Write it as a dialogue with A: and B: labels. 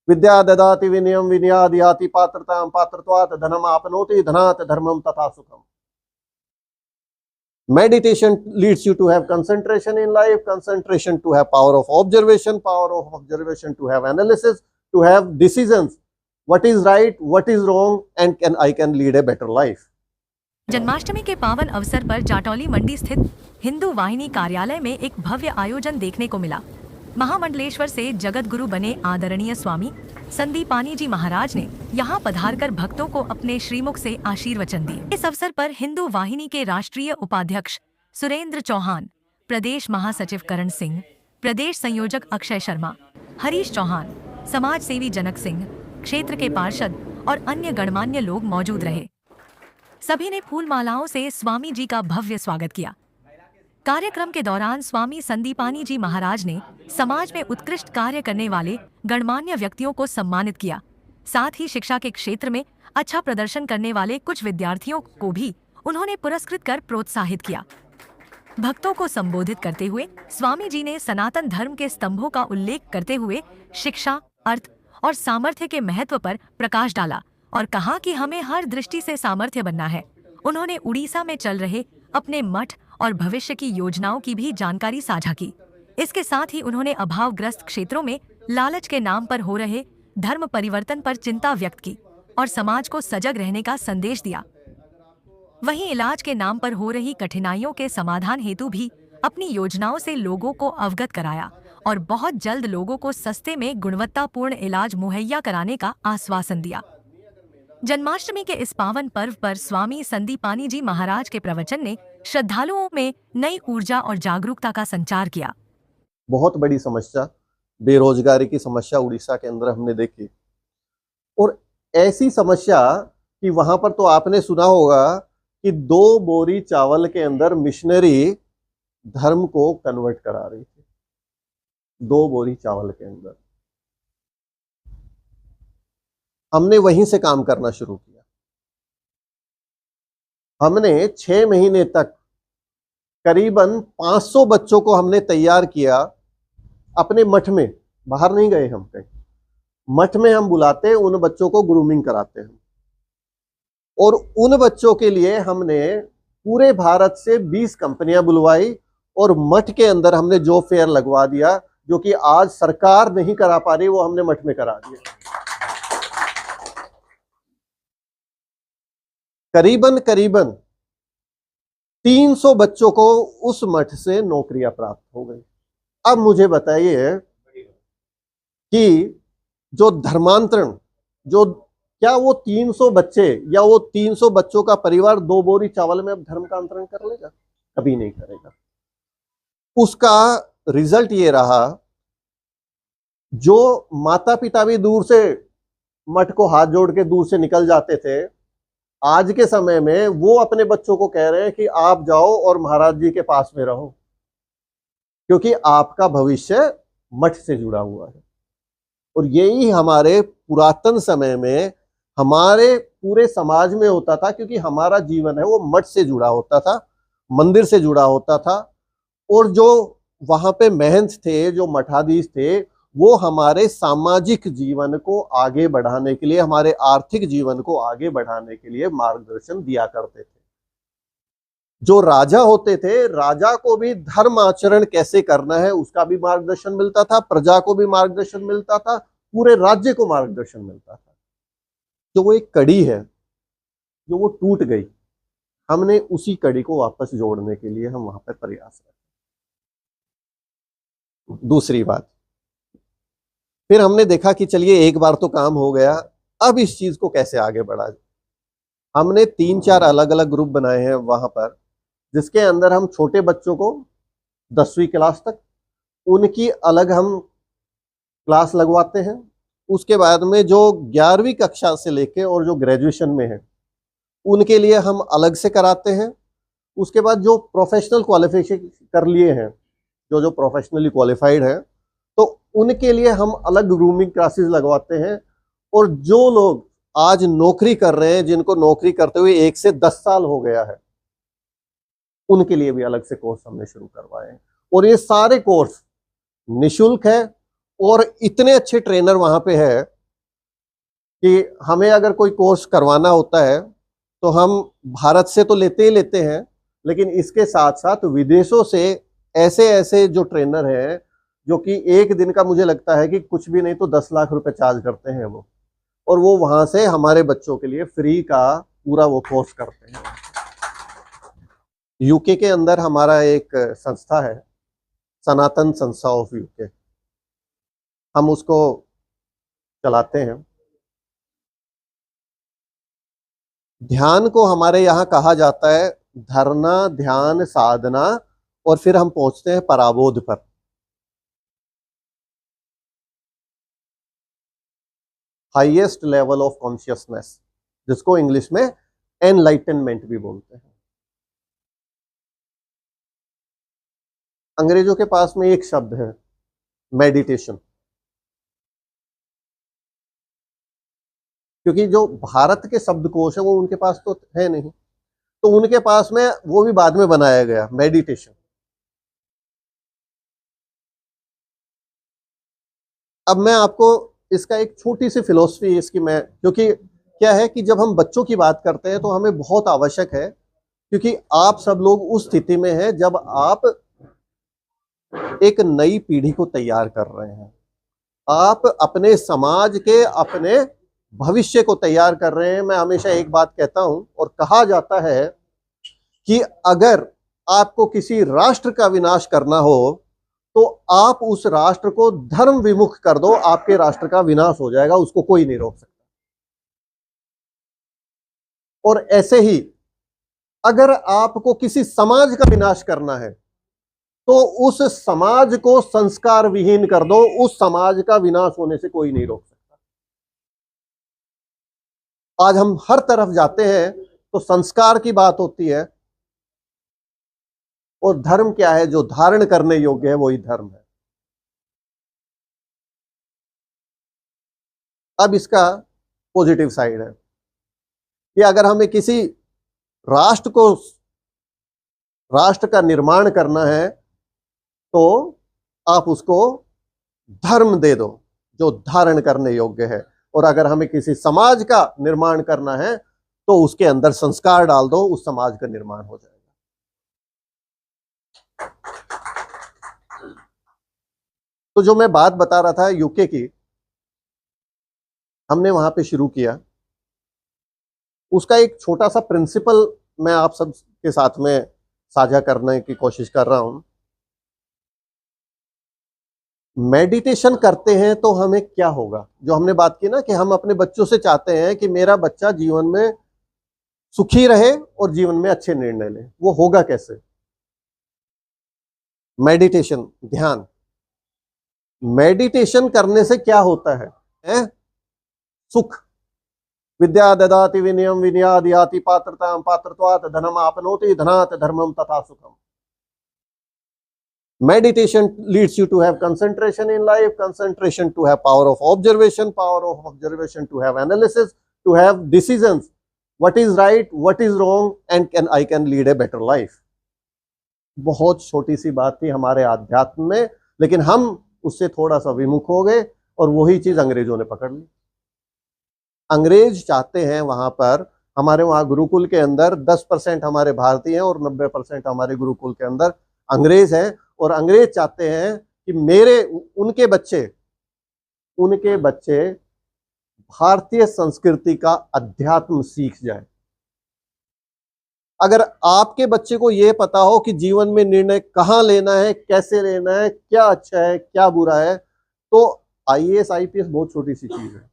A: विद्या ददाति विनयम विनयाद याति पात्रताम पात्रत्वात् धनम आपनोति धनात् धर्मम तथा सुखम. Meditation leads you to have concentration in life, concentration to have power of observation to have analysis, to have decisions. What is right, what is wrong, and I can lead a better life.
B: Janmashtami के पावन अवसर पर जाटौली मंडी स्थित हिंदू वाहिनी कार्यालय में एक भव्य आयोजन देखने को मिला। महामंडलेश्वर से जगत गुरु बने आदरणीय स्वामी संदीपानी जी महाराज ने यहाँ पधारकर भक्तों को अपने श्रीमुख से आशीर्वचन दिए। इस अवसर पर हिंदू वाहिनी के राष्ट्रीय उपाध्यक्ष सुरेंद्र चौहान, प्रदेश महासचिव करण सिंह, प्रदेश संयोजक अक्षय शर्मा, हरीश चौहान, समाज सेवी जनक सिंह, क्षेत्र के पार्षद और अन्य गणमान्य लोग मौजूद रहे। सभी ने फूल मालाओं से स्वामी जी का भव्य स्वागत किया। कार्यक्रम के दौरान स्वामी संदीपानी जी महाराज ने समाज में उत्कृष्ट कार्य करने वाले गणमान्य व्यक्तियों को सम्मानित किया। साथ ही शिक्षा के क्षेत्र में अच्छा प्रदर्शन करने वाले कुछ विद्यार्थियों को भी उन्होंने पुरस्कृत कर प्रोत्साहित किया। भक्तों को संबोधित करते हुए स्वामी जी ने सनातन धर्म के स्तंभों का उल्लेख करते हुए शिक्षा, अर्थ और सामर्थ्य के महत्व पर प्रकाश डाला और कहा कि हमें हर दृष्टि से सामर्थ्य बनना है। उन्होंने उड़ीसा में चल रहे अपने मठ और भविष्य की योजनाओं की भी जानकारी साझा की। इसके साथ ही उन्होंने अभावग्रस्त क्षेत्रों में लालच के नाम पर हो रहे धर्म परिवर्तन पर चिंता व्यक्त की और समाज को सजग रहने का संदेश दिया। वहीं इलाज के नाम पर हो रही कठिनाइयों के समाधान हेतु भी अपनी योजनाओं से लोगों को अवगत कराया और बहुत जल्द लोगों को सस्ते में गुणवत्तापूर्ण इलाज मुहैया कराने का आश्वासन दिया। जन्माष्टमी के इस पावन पर्व पर स्वामी संदीपानी जी महाराज के प्रवचन ने श्रद्धालुओं में नई ऊर्जा और जागरूकता का संचार किया।
A: बहुत बड़ी समस्या बेरोजगारी की समस्या उड़ीसा के अंदर हमने देखी, और ऐसी समस्या कि वहां पर तो आपने सुना होगा कि 2 बोरी चावल के अंदर मिशनरी धर्म को कन्वर्ट करा रही थी। 2 बोरी चावल के अंदर हमने वहीं से काम करना शुरू किया। हमने 6 महीने तक करीबन 500 बच्चों को हमने तैयार किया अपने मठ में। बाहर नहीं गए हम कहीं, मठ में हम बुलाते, उन बच्चों को ग्रूमिंग कराते हैं। और उन बच्चों के लिए हमने पूरे भारत से 20 कंपनियां बुलवाई और मठ के अंदर हमने जो फेयर लगवा दिया, जो कि आज सरकार नहीं करा पा रही, वो हमने मठ में करा दिया। करीबन 300 बच्चों को उस मठ से नौकरियां प्राप्त हो गई। अब मुझे बताइए कि जो धर्मांतरण, जो क्या वो 300 बच्चे या वो 300 बच्चों का परिवार 2 बोरी चावल में अब धर्म का अंतरण कर लेगा? कभी नहीं करेगा। उसका रिजल्ट ये रहा, जो माता पिता भी दूर से मठ को हाथ जोड़ के दूर से निकल जाते थे, आज के समय में वो अपने बच्चों को कह रहे हैं कि आप जाओ और महाराज जी के पास में रहो, क्योंकि आपका भविष्य मठ से जुड़ा हुआ है। और यही हमारे पुरातन समय में हमारे पूरे समाज में होता था, क्योंकि हमारा जीवन है वो मठ से जुड़ा होता था, मंदिर से जुड़ा होता था। और जो वहां पे महंत थे, जो मठाधीश थे, वो हमारे सामाजिक जीवन को आगे बढ़ाने के लिए, हमारे आर्थिक जीवन को आगे बढ़ाने के लिए मार्गदर्शन दिया करते थे। जो राजा होते थे, राजा को भी धर्म आचरण कैसे करना है उसका भी मार्गदर्शन मिलता था, प्रजा को भी मार्गदर्शन मिलता था, पूरे राज्य को मार्गदर्शन मिलता था। जो वो एक कड़ी है, जो वो टूट गई, हमने उसी कड़ी को वापस जोड़ने के लिए हम वहां पर प्रयास करते। दूसरी बात, फिर हमने देखा कि चलिए एक बार तो काम हो गया, अब इस चीज को कैसे आगे बढ़ाएं। हमने 3-4 अलग अलग ग्रुप बनाए हैं वहां पर, जिसके अंदर हम छोटे बच्चों को 10वीं क्लास तक उनकी अलग हम क्लास लगवाते हैं। उसके बाद में जो 11वीं कक्षा से लेके और जो ग्रेजुएशन में है उनके लिए हम अलग से कराते हैं। उसके बाद जो प्रोफेशनल क्वालिफिकेशन कर लिए हैं, जो प्रोफेशनली क्वालिफाइड है, तो उनके लिए हम अलग ग्रूमिंग क्लासेस लगवाते हैं। और जो लोग आज नौकरी कर रहे हैं, जिनको नौकरी करते हुए 1 से 10 साल हो गया है, उनके लिए भी अलग से कोर्स हमने शुरू करवाए हैं। और ये सारे कोर्स निशुल्क है और इतने अच्छे ट्रेनर वहां पे है कि हमें अगर कोई कोर्स करवाना होता है तो हम भारत से तो लेते ही लेते हैं, लेकिन इसके साथ साथ विदेशों से ऐसे ऐसे जो ट्रेनर हैं जो कि एक दिन का मुझे लगता है कि कुछ भी नहीं तो 10 लाख रुपए चार्ज करते हैं वो, और वो वहां से हमारे बच्चों के लिए फ्री का पूरा वो कोर्स करते हैं। यूके के अंदर हमारा एक संस्था है, सनातन संस्था ऑफ यूके, हम उसको चलाते हैं। ध्यान को हमारे यहाँ कहा जाता है धरना, ध्यान, साधना, और फिर हम पहुंचते हैं पराबोध पर। हाईएस्ट लेवल ऑफ कॉन्शियसनेस, जिसको इंग्लिश में एनलाइटनमेंट भी बोलते हैं। अंग्रेजों के पास में एक शब्द है, मेडिटेशन, क्योंकि जो भारत के शब्दकोश है वो उनके पास तो है नहीं, तो उनके पास में वो भी बाद में बनाया गया मेडिटेशन। अब मैं आपको इसका एक छोटी सी फिलॉसफी इसकी मैं, क्योंकि क्या है कि जब हम बच्चों की बात करते हैं तो हमें बहुत आवश्यक है, क्योंकि आप सब लोग उस स्थिति में हैं जब आप एक नई पीढ़ी को तैयार कर रहे हैं, आप अपने समाज के, अपने भविष्य को तैयार कर रहे हैं। मैं हमेशा एक बात कहता हूं, और कहा जाता है कि अगर आपको किसी राष्ट्र का विनाश करना हो तो आप उस राष्ट्र को धर्म विमुख कर दो, आपके राष्ट्र का विनाश हो जाएगा, उसको कोई नहीं रोक सकता। और ऐसे ही अगर आपको किसी समाज का विनाश करना है तो उस समाज को संस्कार विहीन कर दो, उस समाज का विनाश होने से कोई नहीं रोक सकता। आज हम हर तरफ जाते हैं तो संस्कार की बात होती है, और धर्म क्या है? जो धारण करने योग्य है वही धर्म है। अब इसका पॉजिटिव साइड है कि अगर हमें किसी राष्ट्र का निर्माण करना है तो आप उसको धर्म दे दो जो धारण करने योग्य है, और अगर हमें किसी समाज का निर्माण करना है तो उसके अंदर संस्कार डाल दो, उस समाज का निर्माण हो जाएगा। तो जो मैं बात बता रहा था यूके की, हमने वहां पे शुरू किया, उसका एक छोटा सा प्रिंसिपल मैं आप सब के साथ में साझा करने की कोशिश कर रहा हूं। मेडिटेशन करते हैं तो हमें क्या होगा? जो हमने बात की ना कि हम अपने बच्चों से चाहते हैं कि मेरा बच्चा जीवन में सुखी रहे और जीवन में अच्छे निर्णय ले, वो होगा कैसे? मेडिटेशन, ध्यान। मेडिटेशन करने से क्या होता है? सुख। विद्या ददाति विनयम विनयाद याति पात्रताम पात्रत्वात् धनम आपनोति धनात् धर्मम तथा सुखम। Meditation leads you to have concentration in life, concentration to have power of observation to have analysis, to have decisions, what is right, what is wrong, and I can lead a better life. बहुत छोटी सी बात थी हमारे आध्यात्म में, लेकिन हम उससे थोड़ा सा विमुख हो गए और वही चीज अंग्रेजों ने पकड़ ली। अंग्रेज चाहते हैं वहां पर, हमारे वहां गुरुकुल के अंदर 10% हमारे भारतीय हैं और 90% हमारे गुरुकुल के अंदर अंग्रेज हैं, और अंग्रेज चाहते हैं कि उनके बच्चे भारतीय संस्कृति का अध्यात्म सीख जाए। अगर आपके बच्चे को यह पता हो कि जीवन में निर्णय कहां लेना है, कैसे लेना है, क्या अच्छा है क्या बुरा है, तो आईएएस आईपीएस बहुत छोटी सी चीज है।